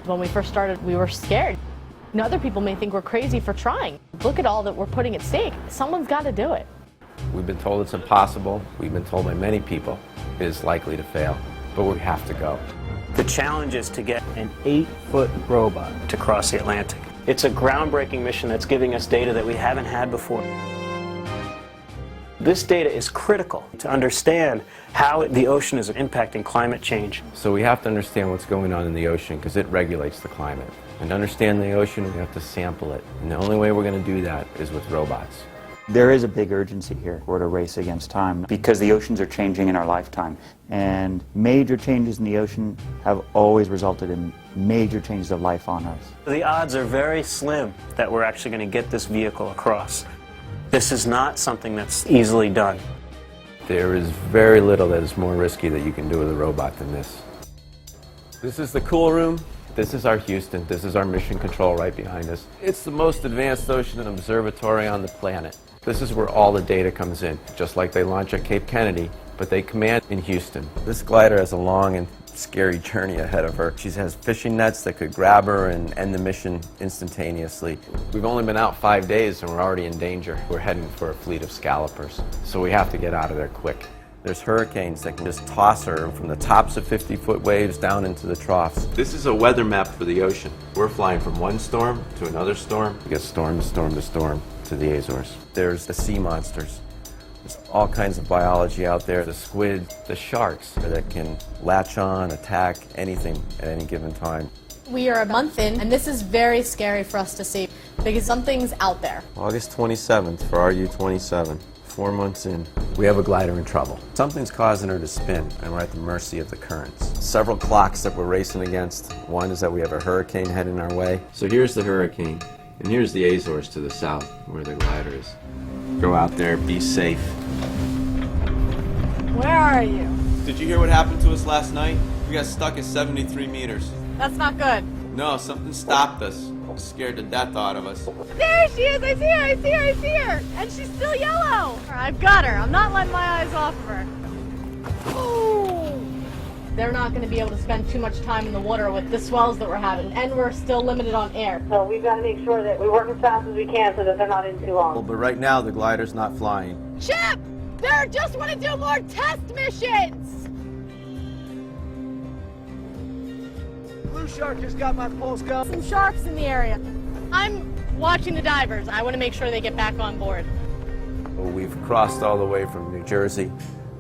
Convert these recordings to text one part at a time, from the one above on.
When we first started, we were scared. Other people may think we're crazy for trying. Look at all that we're putting at stake. Someone's got to do it. We've been told it's impossible. We've been told by many people it is likely to fail, but we have to go. The challenge is to get an 8-foot robot to cross the Atlantic. It's a groundbreaking mission that's giving us data that we haven't had before. This data is critical to understand how the ocean is impacting climate change. So we have to understand what's going on in the ocean because it regulates the climate. And to understand the ocean, we have to sample it. And the only way we're going to do that is with robots. There is a big urgency here. We're at a race against time because the oceans are changing in our lifetime. And major changes in the ocean have always resulted in major changes of life on Earth. The odds are very slim that we're actually going to get this vehicle across. This is not something that's easily done. There is very little that is more risky that you can do with a robot than this. This is the cool room. This is our Houston. This is our mission control right behind us. It's the most advanced ocean observatory on the planet. This is where all the data comes in, just like they launch at Cape Kennedy, but they command in Houston. This glider has a long and scary journey ahead of her. She has fishing nets that could grab her and end the mission instantaneously. We've only been out 5 days and we're already in danger. We're heading for a fleet of scallopers, so we have to get out of there quick. There's hurricanes that can just toss her from the tops of 50-foot waves down into the troughs. This is a weather map for the ocean. We're flying from one storm to another storm. We get storm to storm to storm to the Azores. There's the sea monsters. There's all kinds of biology out there. The squid, the sharks that can latch on, attack anything at any given time. We are a month in, and this is very scary for us to see because something's out there. August 27th for RU27. 4 months in, we have a glider in trouble. Something's causing her to spin, and we're at the mercy of the currents. Several clocks that we're racing against. One is that we have a hurricane heading our way. So here's the hurricane, and here's the Azores to the south, where the glider is. Go out there, be safe. Where are you? Did you hear what happened to us last night? We got stuck at 73 meters. That's not good. No, something stopped us. Scared to death out of us. There she is! I see her! I see her! I see her! And she's still yellow! I've got her. I'm not letting my eyes off of her. Oh! They're not going to be able to spend too much time in the water with the swells that we're having, and we're still limited on air. So we've got to make sure that we work as fast as we can so that they're not in too long. Well, but right now the glider's not flying. Chip! They just want to do more test missions! Blue shark just got my pulse gun. Some sharks in the area. I'm watching the divers. I want to make sure they get back on board. Well, we've crossed all the way from New Jersey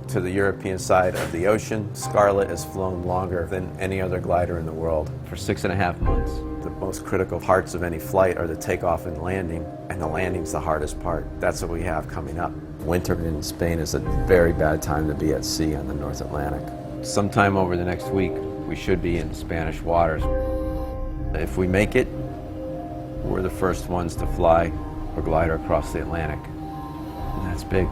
to the European side of the ocean. Scarlet has flown longer than any other glider in the world for 6.5 months. The most critical parts of any flight are the takeoff and landing, and the landing's the hardest part. That's what we have coming up. Winter in Spain is a very bad time to be at sea on the North Atlantic. Sometime over the next week, we should be in Spanish waters. If we make it, we're the first ones to fly a glider across the Atlantic, and that's big.